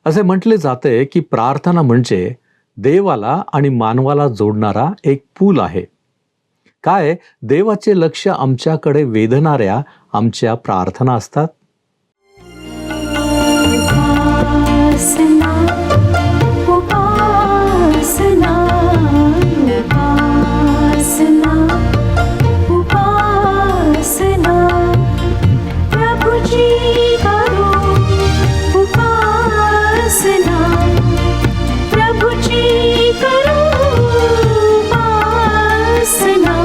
असे म्हटले जाते की प्रार्थना म्हणजे देवाला आणि मानवाला जोडणारा एक पूल आहे. काय देवाचे लक्ष आमच्याकडे वेधणाऱ्या आमच्या प्रार्थना असतात? उपासना उपासना उपासना उपासना प्रभुजी करो उपासना प्रभुजी करो उपासना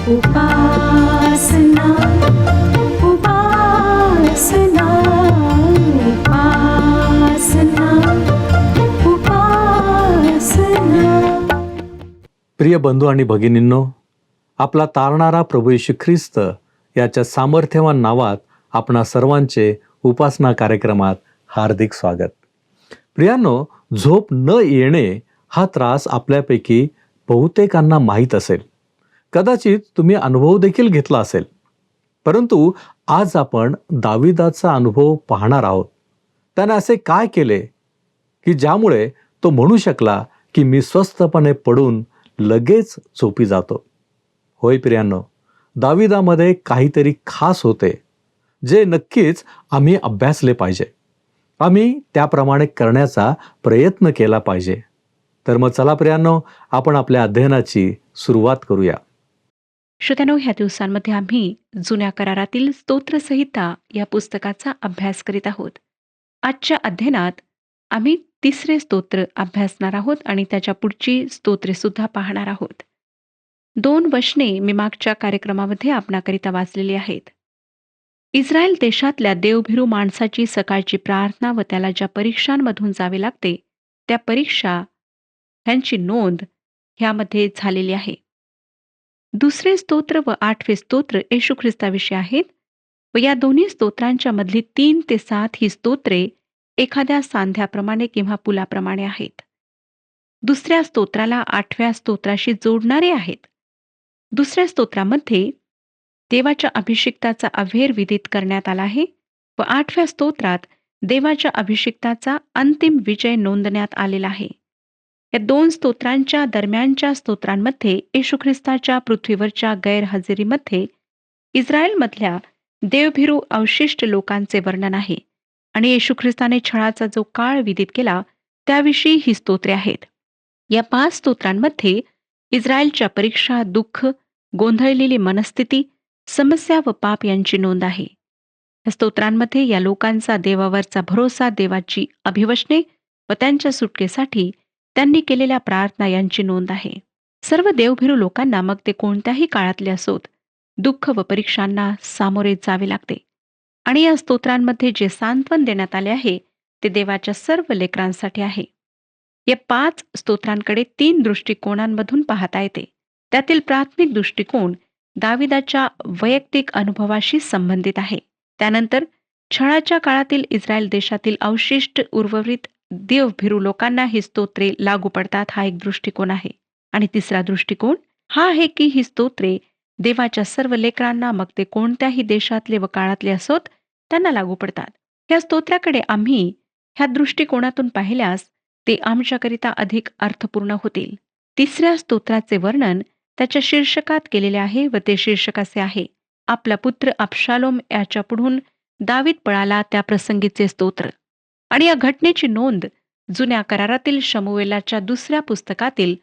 उपासना उपासना उपासना उपासना. प्रिय बंधू आणि भगिनींनो, आपला तारणारा प्रभू येशू ख्रिस्त याच्या सामर्थ्यवान नावात आपणा सर्वांचे उपासना कार्यक्रमात हार्दिक स्वागत. प्रियांनो, झोप न येणे हा त्रास आपल्यापैकी बहुतेकांना माहीत असेल. कदाचित तुम्ही अनुभव देखील घेतला असेल. परंतु आज आपण दाविदाचा अनुभव पाहणार आहोत. त्याने असे काय केले की ज्यामुळे तो म्हणू शकला की मी स्वस्थपणे पडून लगेच झोपी जातो. होय प्रियांनो, दाविदामध्ये काहीतरी खास होते जे नक्कीच आम्ही अभ्यासले पाहिजे. आम्ही त्याप्रमाणे करण्याचा प्रयत्न केला पाहिजे. तर मग चला प्रियांनो, आपण आपल्या अध्ययनाची सुरुवात करूया. श्रोत्यानो, ह्या दिवसांमध्ये आम्ही जुन्या करारातील स्तोत्रसंहिता या पुस्तकाचा अभ्यास करीत आहोत. आजच्या अध्ययनात आम्ही 3रे स्तोत्र अभ्यासणार आहोत आणि त्याच्या पुढची स्तोत्रे सुद्धा पाहणार आहोत. 2 वचने मी मागच्या कार्यक्रमामध्ये आपणाकरिता वाचलेली आहेत. इस्रायल देशातल्या देवभिरू माणसाची सकाळची प्रार्थना व त्याला ज्या परीक्षांमधून जावे लागते त्या परीक्षा ह्यांची नोंद ह्यामध्ये झालेली आहे. 2रे स्तोत्र व 8वे स्तोत्र येशू ख्रिस्ताविषयी आहेत व या दोन्ही स्तोत्रांच्या मधली 3 ते 7 ही स्तोत्रे एखाद्या सांध्याप्रमाणे किंवा पुलाप्रमाणे आहेत. 2ऱ्या स्तोत्राला 8व्या स्तोत्राशी जोडणारे आहेत. 2ऱ्या स्तोत्रामध्ये देवाच्या अभिषिक्ताचा अव्हेर विदित करण्यात आला आहे व 8व्या स्तोत्रात देवाच्या अभिषिक्ताचा अंतिम विजय नोंदण्यात आलेला आहे. या 2 स्तोत्रांच्या दरम्यानच्या स्तोत्रांमध्ये येशू ख्रिस्ताच्या पृथ्वीवरच्या गैरहजेरीमध्ये इस्रायलमधल्या देवभिरू अवशिष्ट लोकांचे वर्णन आहे आणि येशू ख्रिस्ताने छळाचा जो काळ विदित केला त्याविषयी ही स्तोत्रे आहेत. या 5 स्तोत्रांमध्ये इस्रायलच्या परीक्षा, दुःख, गोंधळलेली मनस्थिती, समस्या व पाप यांची नोंद आहे. या स्तोत्रांमध्ये या लोकांचा देवावरचा भरोसा, देवाची अभिवचने व त्यांच्या सुटकेसाठी त्यांनी केलेल्या प्रार्थना यांची नोंद आहे. सर्व देवभिरू लोकांना मग ते कोणत्याही काळातले असोत, दुःख व परीक्षांना सामोरे जावे लागते आणि या स्तोत्रांमध्ये जे सांत्वन देण्यात आले आहे ते देवाच्या सर्व लेकरांसाठी आहे. या 5 स्तोत्रांकडे 3 दृष्टिकोनांमधून पाहता येते. त्यातील प्राथमिक दृष्टिकोन दाविदाच्या वैयक्तिक अनुभवाशी संबंधित आहे. त्यानंतर छळाच्या काळातील इस्रायल देशातील अवशिष्ट उर्वरित देवभिरू लोकांना ही स्तोत्रे लागू पडतात हा एक दृष्टिकोन आहे. आणि 3रा दृष्टिकोन हा आहे की ही स्तोत्रे देवाच्या सर्व लेकरांना मग ते कोणत्याही देशातले व काळातले असोत त्यांना लागू पडतात. या स्तोत्राकडे आम्ही ह्या दृष्टिकोनातून पाहिल्यास ते आमच्याकरिता अधिक अर्थपूर्ण होतील. 3ऱ्या स्तोत्राचे वर्णन त्याच्या शीर्षकात केलेले आहे व ते शीर्षक असे आहे, आपला पुत्र अबशालोम याच्या पुढून दावीद पळाला त्या प्रसंगीचे स्तोत्र. आणि या घटनेची नोंद जुन्या करारातील शमूएलाच्या 2ऱ्या पुस्तकातील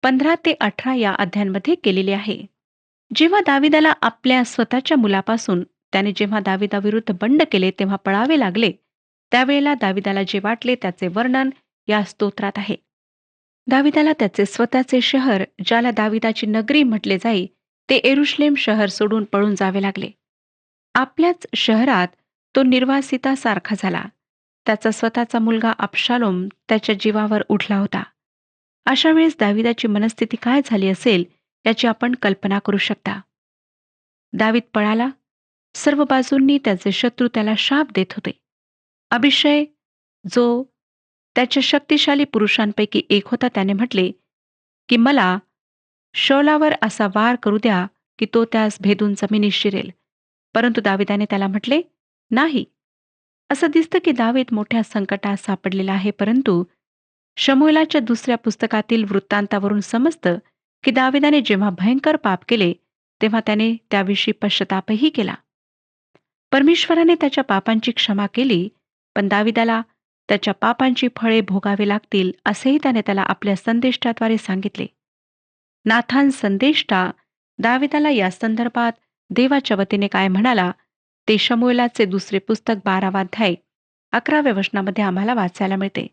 15 ते 18 या अध्यायांमध्ये केलेली आहे. जेव्हा दाविदाला आपल्या स्वतःच्या मुलापासून त्याने जेव्हा दाविदाविरुद्ध बंड केले तेव्हा पळावे लागले, त्यावेळेला दाविदाला जे वाटले त्याचे वर्णन या स्तोत्रात आहे. दाविदाला त्याचे स्वतःचे शहर, ज्याला दाविदाची नगरी म्हटले जाई, ते यरुशलेम शहर सोडून पळून जावे लागले. आपल्याच शहरात तो निर्वासितासारखा झाला. त्याचा स्वतःचा मुलगा अबशालोम त्याच्या जीवावर उठला होता. अशा वेळेस दाविदाची मनस्थिती काय झाली असेल याची आपण कल्पना करू शकता. दावीद पळाला. सर्व बाजूंनी त्याचे शत्रू त्याला शाप देत होते. अभिषय जो त्याच्या शक्तिशाली पुरुषांपैकी एक होता त्याने म्हटले की मला शौलावर असा वार करू द्या की तो त्यास भेदून जमिनीत शिरेल. परंतु दाविदाने त्याला म्हटले नाही. असं दिसतं की दावीद मोठ्या संकटात सापडलेला आहे, परंतु शमूएलाच्या दुसऱ्या पुस्तकातील वृत्तांतावरून समजतं की दाविदाने जेव्हा भयंकर पाप केले तेव्हा त्याने त्याविषयी पश्चातापही केला. परमेश्वराने त्याच्या पापांची क्षमा केली, पण दाविदाला त्याच्या पापांची फळे भोगावे लागतील असेही त्याने त्याला आपल्या संदेष्टाद्वारे सांगितले. नाथान संदेष्टा दाविदाला या संदर्भात देवाच्या वतीने काय म्हणाला ते शमूएलाचे दुसरे पुस्तक 12वा अध्याय 11व्या वचनामध्ये आम्हाला वाचायला मिळते.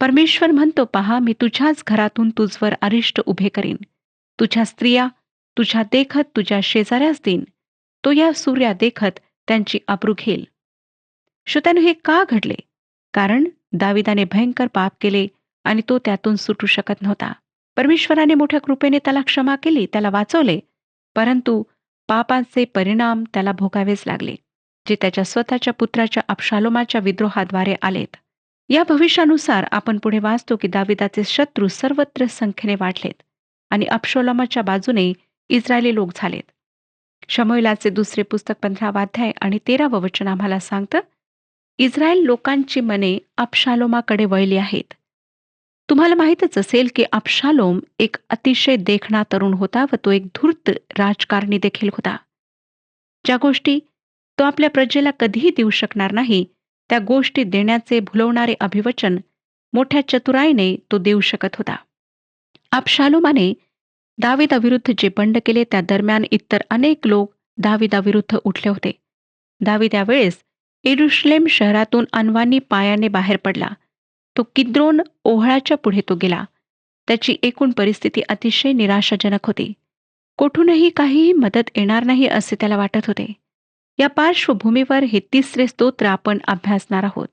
परमेश्वर म्हणतो, पहा, मी तुझ्याच घरातून तुझवर अरिष्ट उभे करीन. तुझ्या स्त्रिया तुझ्या देखत तुझ्या शेजाऱ्यास देईन. तो या सूर्या देखत त्यांची अब्रू घेईल. श्रोत्यानो, हे का घडले? कारण दाविदाने भयंकर पाप केले आणि तो त्यातून सुटू शकत नव्हता. परमेश्वराने मोठ्या कृपेने त्याला क्षमा केली, त्याला वाचवले, परंतु पापाचे परिणाम त्याला भोगावेच लागले, जे त्याच्या स्वतःच्या पुत्राच्या अबशालोमाच्या विद्रोहाद्वारे आलेत. या भविष्यानुसार आपण पुढे वाचतो की दाविदाचे शत्रू सर्वत्र संख्येने वाढलेत आणि अबशालोमाच्या बाजूने इस्रायली लोक झालेत. शमूएलाचे दुसरे पुस्तक 15वा अध्याय आणि 13वं वचन आम्हाला सांगतं, इस्रायल लोकांची मने अबशालोमाकडे वळली आहेत. तुम्हाला माहीतच असेल की अबशालोम एक अतिशय देखणा तरुण होता व तो एक धूर्त राजकारणी देखील होता. ज्या गोष्टी तो आपल्या प्रजेला कधीही देऊ शकणार नाही, त्या गोष्टी देण्याचे भुलवणारे अभिवचन मोठ्या चतुराईने तो देऊ शकत होता. अबशालोमाने दाविदाविरुद्ध जे बंड केले त्या दरम्यान इतर अनेक लोक दाविदाविरुद्ध उठले होते. दावीद यावेळेस येरुशलेम शहरातून अनवाणी पायाने बाहेर पडला. तो किद्रोन ओहळाच्या पुढे तो गेला. त्याची एकूण परिस्थिती अतिशय निराशाजनक होती. कोठूनही काहीही मदत येणार नाही असे त्याला वाटत होते. या पार्श्वभूमीवर हे तिसरे स्तोत्र आपण अभ्यासणार आहोत.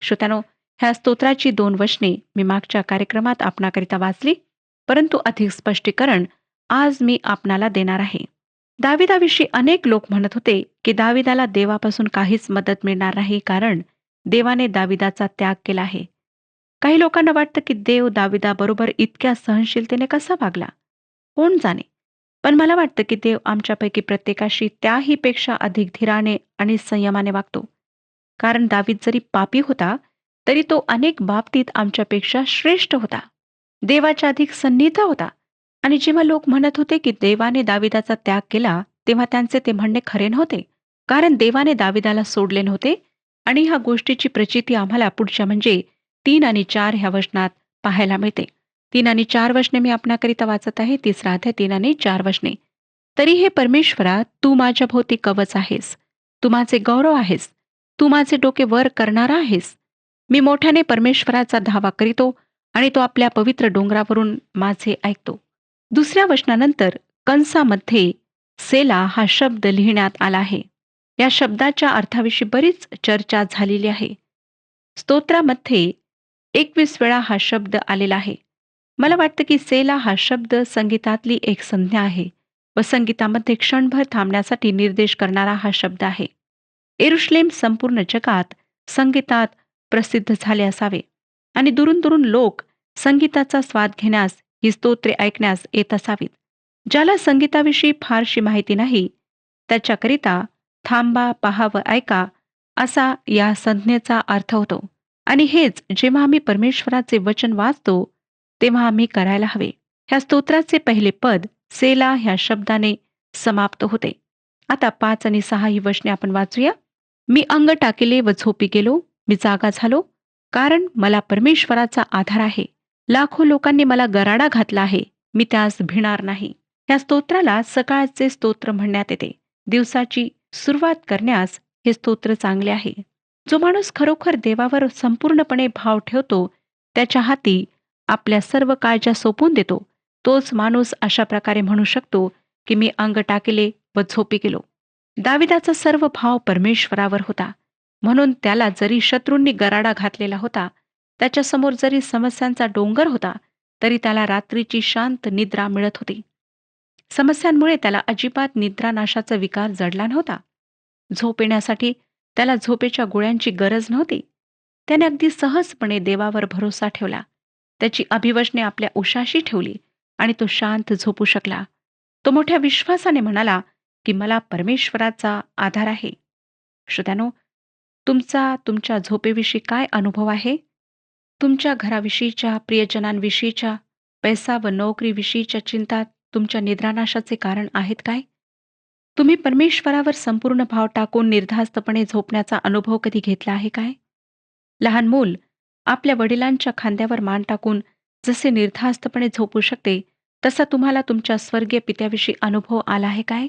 श्रोत्यानो, ह्या स्तोत्राची 2 वचने मी मागच्या कार्यक्रमात आपणाकरिता वाचली, परंतु अधिक स्पष्टीकरण आज मी आपणाला देणार आहे. दाविदाविषयी अनेक लोक म्हणत होते की दाविदाला देवापासून काहीच मदत मिळणार नाही, कारण देवाने दाविदाचा त्याग केला आहे. काही लोकांना वाटतं की देव दाविदाबरोबर इतक्या सहनशीलतेने कसा वागला, कोण जाणे. पण मला वाटतं की देव आमच्यापैकी प्रत्येकाशी त्याही पेक्षा अधिक धीराने आणि संयमाने वागतो. कारण दावीद जरी पापी होता तरी तो अनेक बाबतीत आमच्यापेक्षा श्रेष्ठ होता, देवाच्या अधिक सन्निहित होता. आणि जेव्हा लोक म्हणत होते की देवाने दाविदाचा त्याग केला, तेव्हा त्यांचे ते म्हणणे खरे नव्हते, कारण देवाने दाविदाला सोडले नव्हते. आणि ह्या गोष्टीची प्रचिती आम्हाला पुढच्या म्हणजे 3 आणि 4 ह्या वचनात पाहायला मिळते. 3 आणि 4 वचने मी आपणाकरिता वाचत आहे. 3रा अध्याय 3 आणि 4 वचने. तरी हे परमेश्वरा, तू माझ्या भोवती कवच आहेस, तू माझे गौरव आहेस, तू माझे डोके वर करणारा आहेस. मी मोठ्याने परमेश्वराचा धावा करीतो आणि तो आपल्या पवित्र डोंगरावरून माझे ऐकतो. दुसऱ्या वचनानंतर कंसामध्ये सेला हा शब्द लिहिण्यात आला आहे. या शब्दाच्या अर्थाविषयी बरीच चर्चा झालेली आहे. स्तोत्रामध्ये 21 वेळा हा शब्द आलेला आहे. मला वाटतं की सेला हा शब्द संगीतातली एक संज्ञा आहे व संगीतामध्ये क्षणभर थांबण्यासाठी निर्देश करणारा हा शब्द आहे. येरुशलेम संपूर्ण जगात संगीतात प्रसिद्ध झाले असावे आणि दुरून दुरून लोक संगीताचा स्वाद घेण्यास, ही स्तोत्रे ऐकण्यास येत असावीत. ज्याला संगीताविषयी फारशी माहिती नाही त्याच्याकरिता थांबा, पहा व ऐका असा या संज्ञेचा अर्थ होतो. आणि हेच जेव्हा आम्ही परमेश्वराचे वचन वाचतो तेव्हा आम्ही करायला हवे. ह्या स्तोत्राचे पहिले पद सेला ह्या शब्दाने समाप्त होते. आता 5 आणि 6 ही वचने आपण वाचूया. मी अंग टाकिले व झोपी गेलो, मी जागा झालो, कारण मला परमेश्वराचा आधार आहे. लाखो लोकांनी मला गराडा घातला आहे, मी त्यास भिणार नाही. या स्तोत्राला सकाळचे स्तोत्र म्हणण्यात येते. दिवसाची सुरुवात करण्यास हे स्तोत्र चांगले आहे. जो माणूस खरोखर देवावर संपूर्णपणे भाव ठेवतो, त्याच्या हाती आपल्या सर्व काळजा सोपवून देतो, तोच माणूस अशा प्रकारे म्हणू शकतो की मी अंग टाकले व झोपी गेलो. दाविदाचा सर्व भाव परमेश्वरावर होता, म्हणून त्याला जरी शत्रूंनी गराडा घातलेला होता, त्याच्यासमोर जरी समस्यांचा डोंगर होता, तरी त्याला रात्रीची शांत निद्रा मिळत होती. समस्यांमुळे त्याला अजिबात निद्रानाशाचा विकार जडला नव्हता. झोप येण्यासाठी त्याला झोपेच्या गोळ्यांची गरज नव्हती. त्याने अगदी सहजपणे देवावर भरोसा ठेवला, त्याची अभिवचने आपल्या उशाशी ठेवली आणि तो शांत झोपू शकला. तो मोठ्या विश्वासाने म्हणाला की मला परमेश्वराचा आधार आहे. श्रोत्यानो, तुमचा तुमच्या झोपेविषयी काय अनुभव आहे? तुमच्या घराविषयीच्या, प्रियजनांविषयीच्या, पैसा व नोकरीविषयीच्या चिंता तुमच्या निद्रानाशाचे कारण आहेत काय? तुम्ही परमेश्वरावर संपूर्ण भाव टाकून निर्धास्तपणे झोपण्याचा अनुभव कधी घेतला आहे काय? लहान मूल आपल्या वडिलांच्या खांद्यावर मान टाकून जसे निर्धास्तपणे झोपू शकते, तसा तुम्हाला तुमच्या स्वर्गीय पित्याविषयी अनुभव आला आहे काय?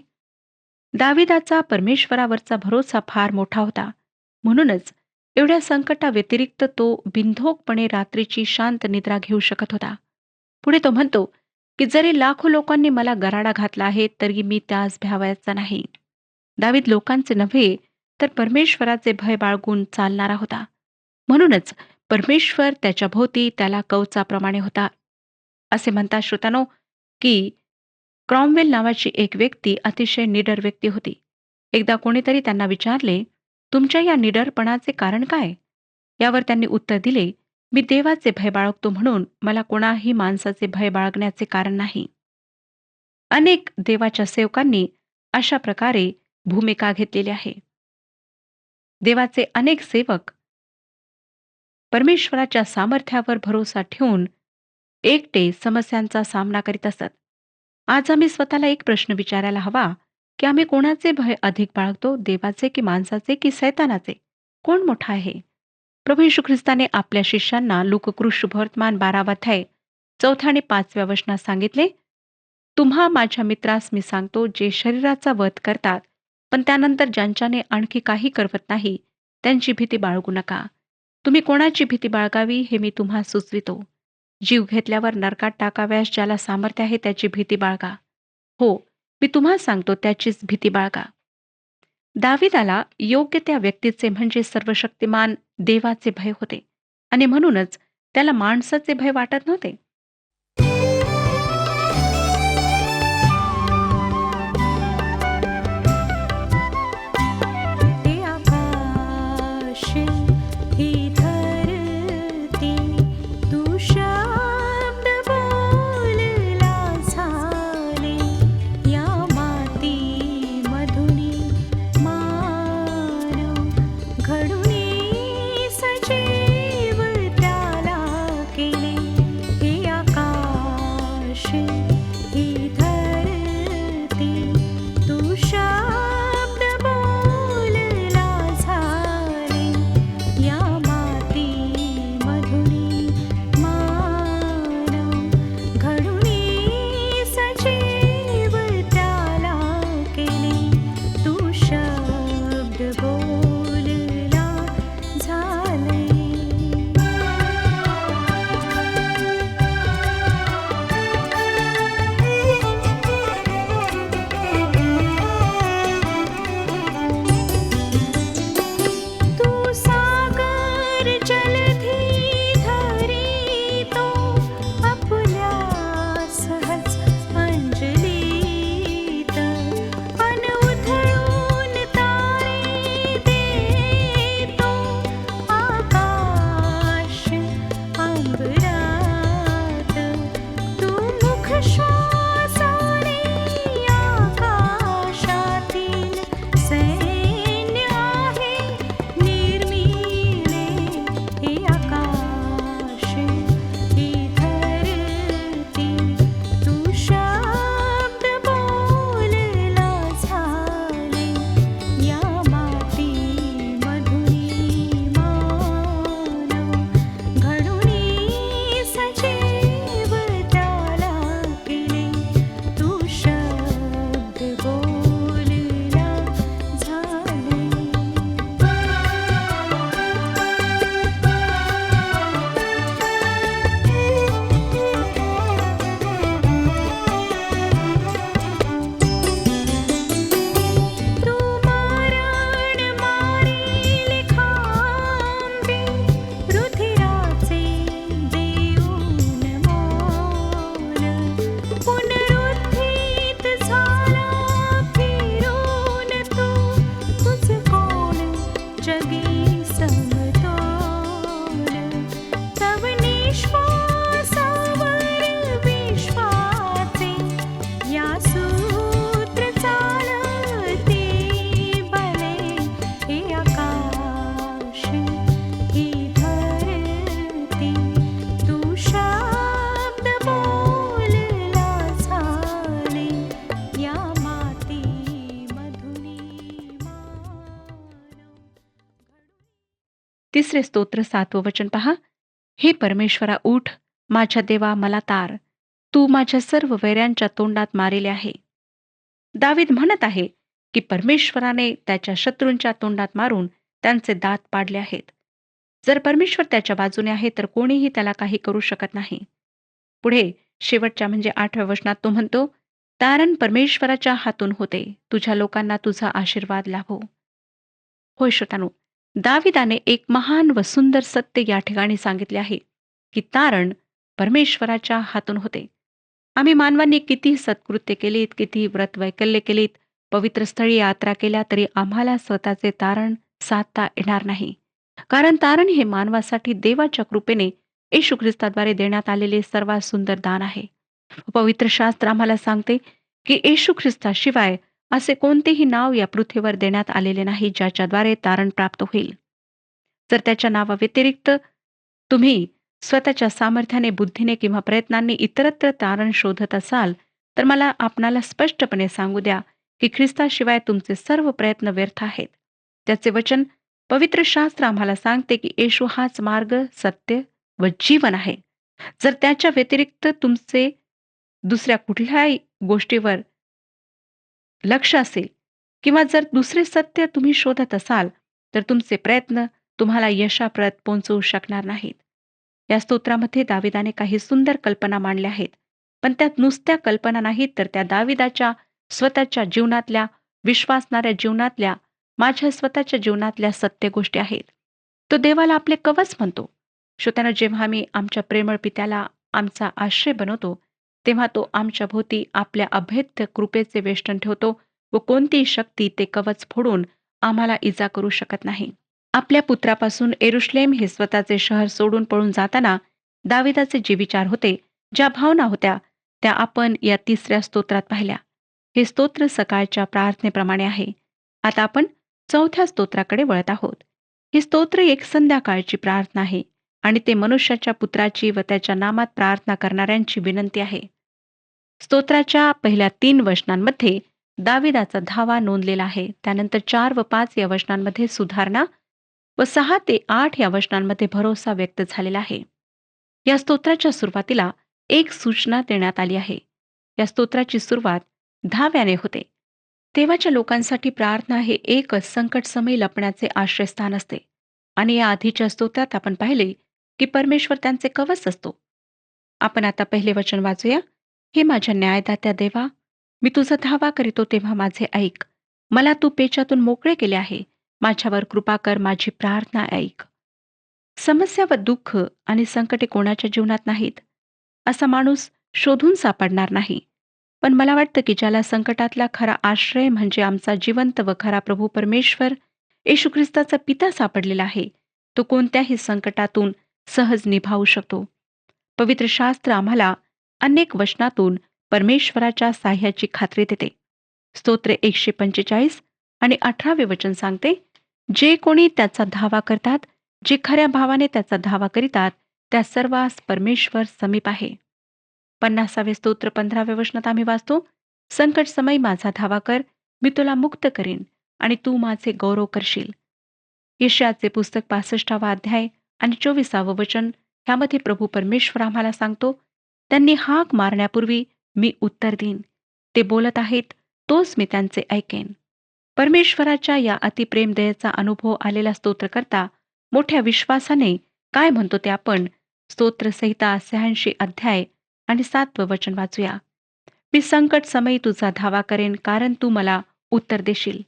दाविदाचा परमेश्वरावरचा भरोसा फार मोठा होता. म्हणूनच एवढ्या संकटाव्यतिरिक्त तो बिनधोकपणे रात्रीची शांत निद्रा घेऊ शकत होता. पुढे तो म्हणतो की जरी लाखो लोकांनी मला गराडा घातला आहे, तरी मी त्यास भ्यावायचा नाही. दावीद लोकांचे नव्हे, तर परमेश्वराचे भय बाळगून चालणारा होता. म्हणूनच परमेश्वर त्याच्या भोवती त्याला कवचाप्रमाणे होता. असे म्हणतात श्रोतानो, की क्रॉमवेल नावाची एक व्यक्ती अतिशय निडर व्यक्ती होती. एकदा कोणीतरी त्यांना विचारले, तुमच्या या निडरपणाचे कारण काय? यावर त्यांनी उत्तर दिले, मी देवाचे भय बाळगतो म्हणून मला कोणाही माणसाचे भय बाळगण्याचे कारण नाही. अनेक देवाच्या सेवकांनी अशा प्रकारे भूमिका घेतलेली आहे. देवाचे अनेक सेवक परमेश्वराच्या सामर्थ्यावर भरोसा ठेवून एकटे समस्यांचा सामना करीत असत. आज आम्ही स्वतःला एक प्रश्न विचारायला हवा, की आम्ही कोणाचे भय अधिक बाळगतो, देवाचे की माणसाचे की सैतानाचे? कोण मोठा आहे? प्रभू येशू ख्रिस्ताने आपल्या शिष्यांना लूककृत शुभवर्तमान 12 अध्याय 4 आणि 5 वचनात सांगितले, तुम्हा माझ्या मित्रास मी सांगतो, जे शरीराचा वध करतात, पण त्यानंतर ज्यांच्याने आणखी काही करवत नाही, त्यांची भीती बाळगू नका. तुम्ही कोणाची भीती बाळगावी हे मी तुम्हा सुचवितो. जीव घेतल्यावर नरकात टाकाव्यास ज्याला सामर्थ्य आहे त्याची भीती बाळगा. हो, मी तुम्हा सांगतो त्याचीच भीती बाळगा. दाविदाला योग्य त्या व्यक्तीचे म्हणजे सर्वशक्तिमान देवाचे भय होते आणि म्हणूनच त्याला माणसाचे भय वाटत नव्हते. हे आकाश ही धरती तू शब्द बोलला झाले या माती मधुनी मानव घडुनी सजीव त्याला केले. हे आकाश ही धरती तू शब्द बोलला झाले या माती मधुनी मानव घडुनी सजीव त्याला केले. तू शब्द बोलला झाले. तू सागर जलधी धरितो आपल्या सहज अंजलीत अन उधळून तारे देतो आकाश अंबरात. तू मुख श्वासाने आकाशातील सैन्य आहे निर्मिले. हे तिसरे स्तोत्र 7वं वचन पहा. हे परमेश्वरा उठ, माझ्या देवा मला तार. तू माझ्या सर्व वैऱ्यांच्या तोंडात मारिले आहे. दावीद म्हणत आहे की परमेश्वराने त्याच्या शत्रूंच्या तोंडात मारून त्यांचे दात पाडले आहेत. जर परमेश्वर त्याच्या बाजूने आहे तर कोणीही त्याला काही करू शकत नाही. पुढे शेवटच्या म्हणजे 8व्या वचनात तो म्हणतो, तारण परमेश्वराच्या हातून होते, तुझ्या लोकांना तुझा आशीर्वाद लाभो. होय श्रोतानो, दाविदाने एक महान व सुंदर सत्य या ठिकाणी सांगितले आहे की तारण परमेश्वराच्या हातून होते. आम्ही मानवांनी कितीही सत्कृत्य केलीत, कितीही व्रत वैकल्य केलीत, पवित्र स्थळी यात्रा केल्या तरी आम्हाला स्वतःचे तारण साधता येणार नाही. कारण तारण हे मानवासाठी देवाच्या कृपेने येशू ख्रिस्ताद्वारे देण्यात आलेले सर्वात सुंदर दान आहे. पवित्र शास्त्र आम्हाला सांगते की येशू ख्रिस्ताशिवाय असे कोणतेही नाव या पृथ्वीवर देण्यात आलेले नाही ज्याच्याद्वारे तारण प्राप्त होईल. जर त्याच्या नावाव्यतिरिक्त तुम्ही स्वतःच्या सामर्थ्याने, बुद्धीने किंवा प्रयत्नांनी इतरत्र तारण शोधत असाल तर मला आपणाला स्पष्टपणे सांगू द्या की ख्रिस्ताशिवाय तुमचे सर्व प्रयत्न व्यर्थ आहेत. त्याचे वचन पवित्र शास्त्र आम्हाला सांगते की येशू हाच मार्ग, सत्य व जीवन आहे. जर त्याच्या व्यतिरिक्त तुमचे दुसऱ्या कुठल्याही गोष्टीवर लक्ष असेल किंवा जर दुसरे सत्य तुम्ही शोधत असाल तर तुमचे प्रयत्न तुम्हाला यशाप्रत पोहोचवू शकणार नाहीत. या स्तोत्रामध्ये दाविदाने काही सुंदर कल्पना मांडल्या आहेत, पण त्यात नुसत्या कल्पना नाहीत तर त्या दाविदाच्या स्वतःच्या जीवनातल्या, विश्वासणाऱ्या जीवनातल्या, माझ्या स्वतःच्या जीवनातल्या सत्य गोष्टी आहेत. तो देवाला आपले कवच म्हणतो. श्रोत्यानो, जेव्हा आम्ही आमच्या प्रेमळ पित्याला आमचा आश्रय बनवतो तेव्हा तो आमच्या भोवती आपल्या अभेद्य कृपेचे वेष्टन ठेवतो व कोणतीही शक्ती ते कवच फोडून आम्हाला इजा करू शकत नाही. आपल्या पुत्रापासून एरुश्लेम हे स्वतःचे शहर सोडून पळून जाताना दाविदाचे जे विचार होते, ज्या भावना होत्या, त्या आपण या तिसऱ्या स्तोत्रात पाहिल्या. हे स्तोत्र सकाळच्या प्रार्थनेप्रमाणे आहे. आता आपण चौथ्या स्तोत्राकडे वळत आहोत. हे स्तोत्र एक संध्याकाळची प्रार्थना आहे आणि ते मनुष्याच्या पुत्राची व त्याच्या नामात प्रार्थना करणाऱ्यांची विनंती आहे. स्तोत्राच्या पहिल्या 3 वचनांमध्ये दाविदाचा धावा नोंदलेला आहे. त्यानंतर 4 व 5 या वचनांमध्ये सुधारणा व 6 ते 8 या वचनांमध्ये भरोसा व्यक्त झालेला आहे. या स्तोत्राच्या सुरुवातीला एक सूचना देण्यात आली आहे. या स्तोत्राची सुरुवात धाव्याने होते. देवाच्या लोकांसाठी प्रार्थना हे एकच संकटसमयी लपण्याचे आश्रयस्थान असते आणि या आधीच्या स्तोत्रात आपण पाहिले की परमेश्वर त्यांचे कवच असतो. आपण आता पहिले वचन वाचूया. हे माझ्या न्यायदात्या देवा, मी तुझा धावा करीतो तेव्हा माझे ऐक. मला तू पेचातून मोकळे केले आहे. माझ्यावर कृपा कर, माझी प्रार्थना ऐक. समस्या व दुःख आणि संकटे कोणाच्या जीवनात नाहीत असा माणूस शोधून सापडणार नाही. पण मला वाटतं की ज्याला संकटातला खरा आश्रय म्हणजे आमचा जिवंत व खरा प्रभू परमेश्वर येशू ख्रिस्ताचा पिता सापडलेला आहे, तो कोणत्याही संकटातून सहज निभावू शकतो. पवित्र शास्त्र आम्हाला अनेक वचनातून परमेश्वराच्या साह्याची खात्री देते. स्तोत्र 145 आणि 18 वचन सांगते, जे कोणी त्याचा धावा करतात, जे खऱ्या भावाने त्याचा धावा करीतात, त्या सर्वांस परमेश्वर समीप आहे. 50 स्तोत्र 15 वचनात आम्ही वाचतो, संकट समय माझा धावा कर, मी तुला मुक्त करीन आणि तू माझे गौरव करशील. यशायाचे पुस्तक 65 अध्याय आणि 24 वचन ह्यामध्ये प्रभू परमेश्वर आम्हाला सांगतो, त्यांनी हाक मारण्यापूर्वी मी उत्तर देईन. ते बोलत आहेत तोच मी त्यांचे ऐकेन. परमेश्वराच्या या अतिप्रेम दयेचा अनुभव आलेला स्तोत्रकर्ता मोठ्या विश्वासाने काय म्हणतो ते आपण स्तोत्रसंहिता 86 अध्याय आणि 7 वचन वाचूया. मी संकट समयी तुझा धावा करेन, कारण तू मला उत्तर देशील.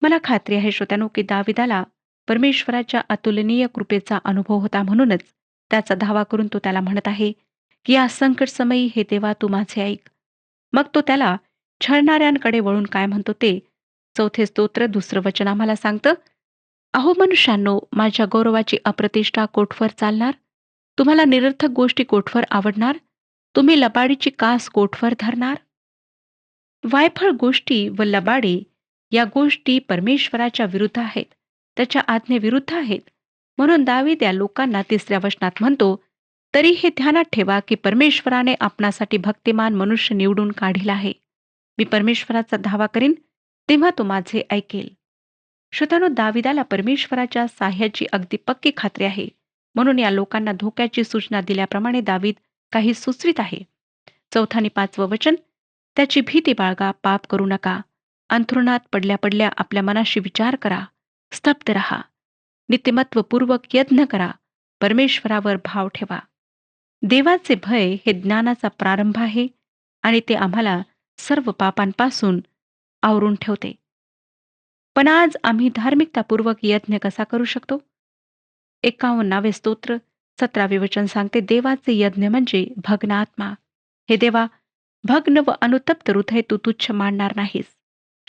मला खात्री आहे श्रोत्यानो की दाविदाला परमेश्वराच्या अतुलनीय कृपेचा अनुभव होता, म्हणूनच त्याचा धावा करून तो त्याला म्हणत आहे की या संकट समयी हे देवा तू माझे ऐक. मग तो त्याला छळणाऱ्यांकडे वळून काय म्हणतो ते 4 स्तोत्र 2 वचन आम्हाला सांगतं, अहो मनुष्यांनो, माझ्या गौरवाची अप्रतिष्ठा कोठवर चालणार? तुम्हाला निरर्थक गोष्टी कोठवर आवडणार? तुम्ही लबाडीची कास कोठवर धरणार? वायफळ गोष्टी व लबाडी या गोष्टी परमेश्वराच्या विरुद्ध आहेत, त्याच्या आज्ञेविरुद्ध आहेत. म्हणून दावीद या लोकांना 3 वचनात म्हणतो, तरी हे ध्यानात ठेवा की परमेश्वराने आपणासाठी भक्तिमान मनुष्य निवडून काढिला आहे. मी परमेश्वराचा धावा करीन तेव्हा तो माझे ऐकेल. श्रोत्यानो, दाविदाला परमेश्वराच्या साह्याची अगदी पक्की खात्री आहे. म्हणून या लोकांना धोक्याची सूचना दिल्याप्रमाणे दावीद काही सुचवित आहे. 4 आणि 5 वचन, त्याची भीती बाळगा, पाप करू नका. अंथरुणात पडल्या पडल्या आपल्या मनाशी विचार करा. स्तब्ध रहा. नीतिमत्वपूर्वक यत्न करा. परमेश्वरावर भाव ठेवा. देवाचे भय हे ज्ञानाचा प्रारंभ आहे आणि ते आम्हाला सर्व पापांपासून आवरून ठेवते. पण आज आम्ही धार्मिकतापूर्वक यज्ञ कसा करू शकतो? 51 स्तोत्र 17 वचन सांगते, देवाचे यज्ञ म्हणजे भग्न आत्मा. हे देवा, भग्न व अनुतप्त हृदय तू तुच्छ मानणार नाहीस.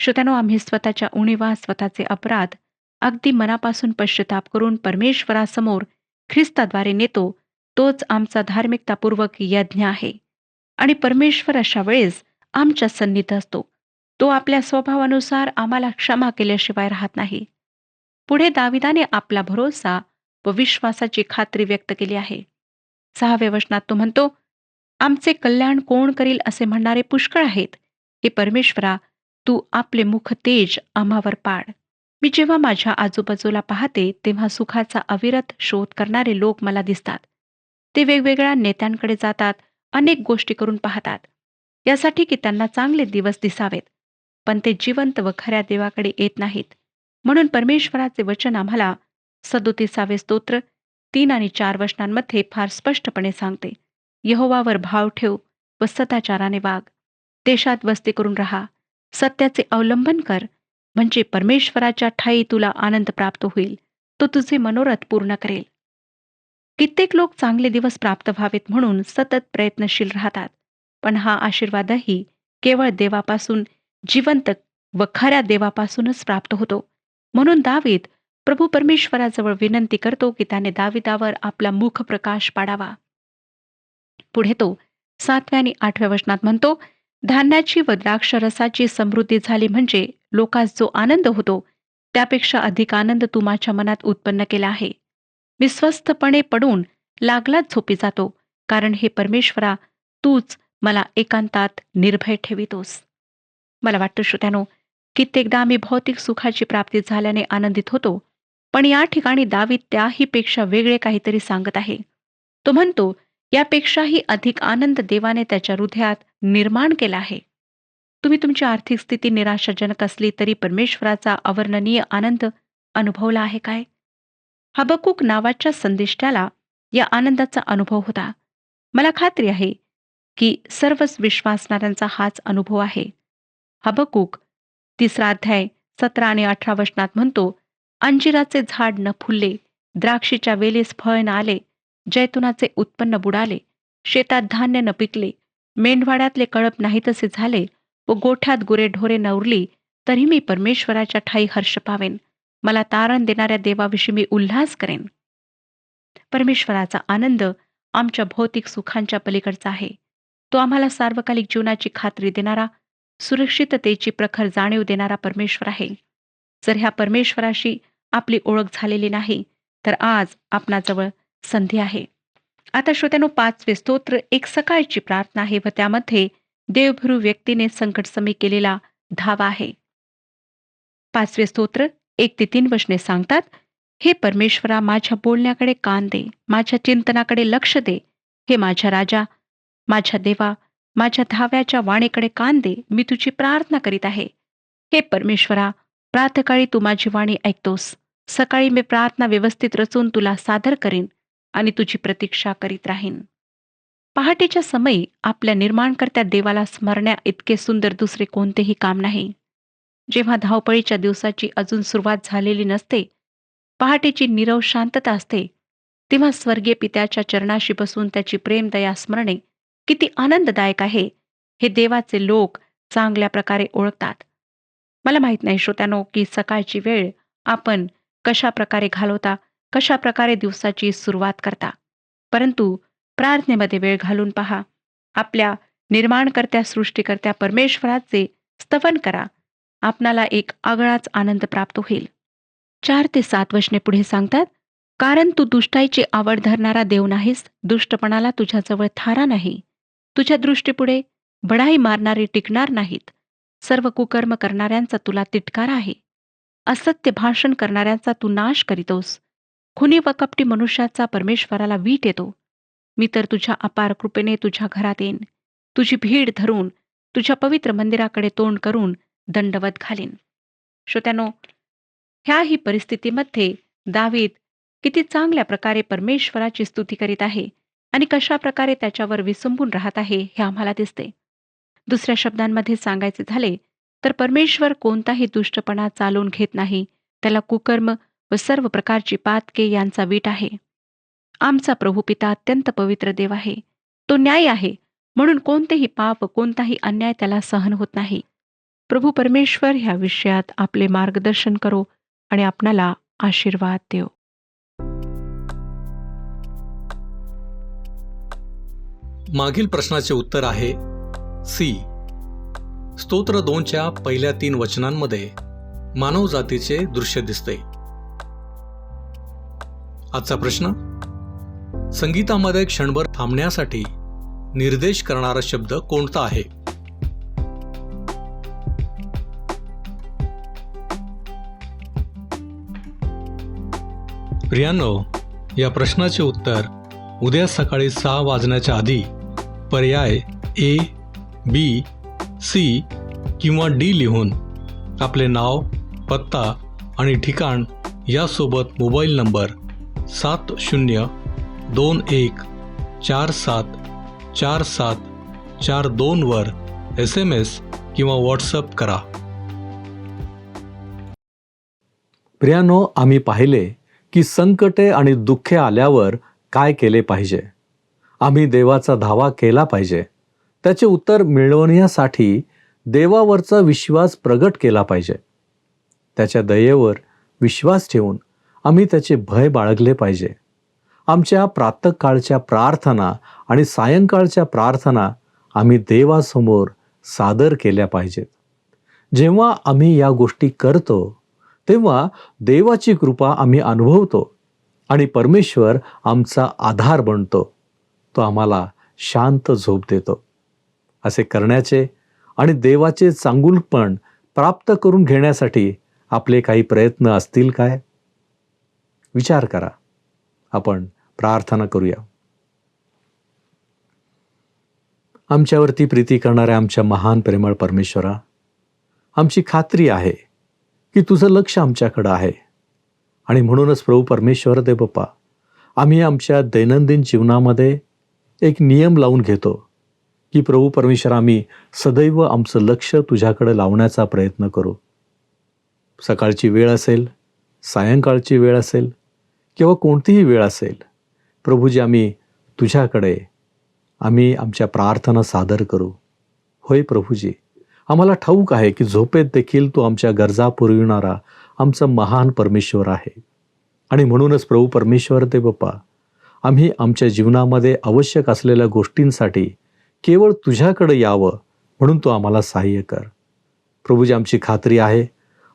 श्रोत्यानो, आम्ही स्वतःच्या उणीवा, स्वतःचे अपराध अगदी मनापासून पश्चाताप करून परमेश्वरासमोर ख्रिस्ताद्वारे नेतो. तोच आमचा धार्मिकतापूर्वक यज्ञ आहे. आणि परमेश्वर अशा वेळेस आमच्या सन्निध असतो. तो आपल्या स्वभावानुसार आम्हाला क्षमा केल्याशिवाय राहत नाही. पुढे दाविदाने आपला भरोसा व विश्वासाची खात्री व्यक्त केली आहे. 6व्या वचनात तो म्हणतो, आमचे कल्याण कोण करील असे म्हणणारे पुष्कळ आहेत. हे परमेश्वरा, तू आपले मुख तेज आम्हावर पाड. मी जेव्हा माझ्या आजूबाजूला पाहते तेव्हा सुखाचा अविरत शोध करणारे लोक मला दिसतात. ते वेगवेगळ्या नेत्यांकडे जातात, अनेक गोष्टी करून पाहतात, यासाठी की त्यांना चांगले दिवस दिसावेत. पण ते जिवंत व खऱ्या देवाकडे येत नाहीत. म्हणून परमेश्वराचे वचन आम्हाला 37 स्तोत्र 3 आणि 4 वचनांमध्ये फार स्पष्टपणे सांगते, यहोवावर भाव ठेव व सदाचाराने वाग. देशात वस्ती करून राहा. सत्याचे अवलंबन कर, म्हणजे परमेश्वराच्या ठायी तुला आनंद प्राप्त होईल. तो तुझे मनोरथ पूर्ण करेल. कित्येक लोक चांगले दिवस प्राप्त व्हावेत म्हणून सतत प्रयत्नशील राहतात. पण हा आशीर्वादही केवळ देवापासून, जिवंत व खऱ्या देवापासूनच प्राप्त होतो. म्हणून दावीद प्रभू परमेश्वराजवळ विनंती करतो की त्याने दाविदावर आपला मुख प्रकाश पाडावा. पुढे तो 7व्या आणि 8व्या वचनात म्हणतो, धान्याची व द्राक्षरसाची समृद्धी झाली म्हणजे लोकांस जो आनंद होतो त्यापेक्षा अधिक आनंद तू माझ्या मनात उत्पन्न केला आहे. मी स्वस्थपणे पडून लागलाच झोपी जातो, कारण हे परमेश्वरा, तूच मला एकांतात निर्भय ठेवितोस. मला वाटतं श्रोत्यानो, कित्येकदा आम्ही भौतिक सुखाची प्राप्ती झाल्याने आनंदित होतो, पण या ठिकाणी दावीद त्याहीपेक्षा वेगळे काहीतरी सांगत आहे. तो म्हणतो, यापेक्षाही अधिक आनंद देवाने त्याच्या हृदयात निर्माण केला आहे. तुम्ही तुमची आर्थिक स्थिती निराशाजनक असली तरी परमेश्वराचा अवर्णनीय आनंद अनुभवला आहे काय? हबक्कूक नावाच्या संदेष्टाला या आनंदाचा अनुभव होता. मला खात्री आहे की सर्वच विश्वासणाऱ्यांचा हाच अनुभव आहे. हबक्कूक 3 अध्याय 17 आणि 18 वचनात म्हणतो, अंजिराचे झाड न फुलले, द्राक्षीच्या वेलीस फळ न आले, जैतुनाचे उत्पन्न बुडाले, शेतात धान्य न पिकले, मेंढवाड्यातले कळप नाहीतसे झाले व गोठ्यात गुरेढोरे न उरली, तरी मी परमेश्वराच्या ठायी हर्ष पावेन. मला तारण देणाऱ्या देवाविषयी मी उल्हास करेन. परमेश्वराचा आनंद आमच्या भौतिक सुखांच्या पलीकडचा आहे. तो आम्हाला सार्वकालिक जीवनाची खात्री देणारा, सुरक्षिततेची प्रखर जाणीव देणारा परमेश्वर आहे. जर ह्या परमेश्वराशी आपली ओळख झालेली नाही तर आज आपणाजवळ संधी आहे. आता श्रोत्यानो, 5वे स्तोत्र एक सकाळची प्रार्थना आहे व त्यामध्ये देवभीरू व्यक्तीने संकटसमी केलेला धावा आहे. 5वे स्तोत्र 1 ते 3 वचने सांगतात, हे परमेश्वरा, माझ्या बोलण्याकडे कान दे, माझ्या चिंतनाकडे लक्ष दे. हे माझ्या राजा, माझ्या देवा, माझ्या धाव्याच्या वाणीकडे कान दे. मी तुझी प्रार्थना करीत आहे. हे परमेश्वरा, प्रातःकाळी तू माझी वाणी ऐकतोस. सकाळी मी प्रार्थना व्यवस्थित रचून तुला सादर करीन आणि तुझी प्रतीक्षा करीत राहीन. पहाटेच्या समयी आपल्या निर्माणकर्त्या देवाला स्मरण्या इतके सुंदर दुसरे कोणतेही काम नाही. जेव्हा धावपळीच्या दिवसाची अजून सुरुवात झालेली नसते, पहाटेची नीरव शांतता असते, तेव्हा स्वर्गीय पित्याच्या चरणाशी बसून त्याची प्रेमदया स्मरणे किती आनंददायक आहे हे देवाचे लोक चांगल्या प्रकारे ओळखतात. मला माहीत नाही श्रोत्यानो की सकाळची वेळ आपण कशा प्रकारे घालवता, कशा प्रकारे दिवसाची सुरुवात करता, परंतु प्रार्थनेमध्ये वेळ घालून पहा. आपल्या निर्माणकर्त्या, सृष्टीकर्त्या परमेश्वराचे स्तवन करा. आपणाला एक आगळाच आनंद प्राप्त होईल. 4 ते 7 वचने पुढे सांगतात, कारण तू दुष्टाईची आवड धरणारा देव नाहीस, दुष्टपणाला तुझ्याजवळ थारा नाही. तुझ्या दृष्टीपुढे बढाई मारणारे टिकणार नाहीत. सर्व कुकर्म करणाऱ्यांचा तुला तिटकार आहे. असत्य भाषण करणाऱ्यांचा तू नाश करीतोस. खुनी व कपटी मनुष्याचा परमेश्वराला वीट येतो. मी तर तुझ्या अपार कृपेने तुझ्या घरात येईन. तुझी भीड धरून तुझ्या पवित्र मंदिराकडे तोंड करून दंडवत घालीन. श्रोत्यानो, ह्याही परिस्थितीमध्ये दावीद किती चांगल्या प्रकारे परमेश्वराची स्तुती करीत आहे आणि कशा प्रकारे त्याच्यावर विसंबून राहत आहे हे आम्हाला दिसते. दुसऱ्या शब्दांमध्ये सांगायचे झाले तर परमेश्वर कोणताही दुष्टपणा चालवून घेत नाही. त्याला कुकर्म व सर्व प्रकारची पातके यांचा वीट आहे. आमचा प्रभू पिता अत्यंत पवित्र देव आहे. तो न्याय आहे, म्हणून कोणतेही पाप कोणताही अन्याय त्याला सहन होत नाही. प्रभू परमेश्वर ह्या विषयात आपले मार्गदर्शन करो आणि आपणाला आशीर्वाद देव. मागील प्रश्नाचे उत्तर आहे सी. स्तोत्र 2च्या पहिल्या 3 वचनांमध्ये मानवजातीचे दृश्य दिसते. आजचा प्रश्न, संगीतामध्ये क्षणभर थांबण्यासाठी निर्देश करणारा शब्द कोणता आहे? प्रियांनो, या प्रश्नाचे उत्तर उद्या सकाळी 6 वाजण्याच्या आधी पर्याय ए, बी, सी किंवा डी लिहून आपले नाव, पत्ता आणि ठिकाण यासोबत मोबाईल नंबर 7021474742 वर SMS किंवा व्हॉट्सअप करा. प्रियांनो, आम्ही पाहिले की संकटे आणि दुःखे आल्यावर काय केले पाहिजे. आम्ही देवाचा धावा केला पाहिजे. त्याचे उत्तर मिळवण्यासाठी देवावरचा विश्वास प्रगट केला पाहिजे. त्याच्या दयेवर विश्वास ठेवून आम्ही त्याचे भय बाळगले पाहिजे. आमच्या प्रातःकाळच्या प्रार्थना आणि सायंकाळच्या प्रार्थना आम्ही देवासमोर सादर केल्या पाहिजेत. जेव्हा आम्ही या गोष्टी करतो तेव्हा देवाची कृपा आम्ही अनुभवतो आणि परमेश्वर आमचा आधार बनतो. तो आम्हाला शांत झोप देतो. असे करण्याचे आणि देवाचे चांगुलपण प्राप्त करून घेण्यासाठी आपले काही प्रयत्न असतील काय? विचार करा. आपण प्रार्थना करूया. आमच्यावरती प्रीती करणाऱ्या आमच्या महान प्रेमळ परमेश्वरा, आमची खात्री आहे की तुझं लक्ष आमच्याकडं आहे आणि म्हणूनच प्रभू परमेश्वर दे बाप्पा, आम्ही आमच्या दैनंदिन जीवनामध्ये एक नियम लावून घेतो की प्रभू परमेश्वर, आम्ही सदैव आमचं लक्ष तुझ्याकडे लावण्याचा प्रयत्न करू. सकाळची वेळ असेल, सायंकाळची वेळ असेल किंवा कोणतीही वेळ असेल, प्रभूजी, आम्ही तुझ्याकडे आमच्या प्रार्थना सादर करू. होय प्रभूजी, आम्हाला ठाऊक आहे की झोपेत देखील तू आमच्या गरजा पुरविणारा आमचा महान परमेश्वर आहे आणि म्हणूनच प्रभू परमेश्वर दे बाप्पा, आम्ही आमच्या जीवनामध्ये आवश्यक असलेल्या गोष्टींसाठी केवळ तुझ्याकडे यावं म्हणून तू आम्हाला सहाय्य कर. प्रभूजी, आमची खात्री आहे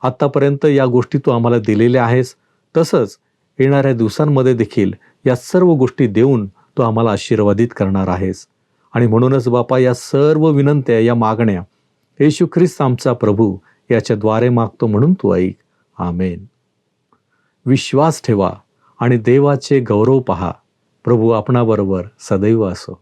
आत्तापर्यंत या गोष्टी तू आम्हाला दिलेल्या आहेस, तसंच येणाऱ्या दिवसांमध्ये देखील या सर्व गोष्टी देऊन तू आम्हाला आशीर्वादित करणार आहेस. आणि म्हणूनच बापा, या सर्व विनंत्या, या मागण्या येशू ख्रिस्त आमचा प्रभू याच्याद्वारे मागतो म्हणून तू ऐक. आमेन. विश्वास ठेवा आणि देवाचे गौरव पहा. प्रभू आपणाबरोबर सदैव असो.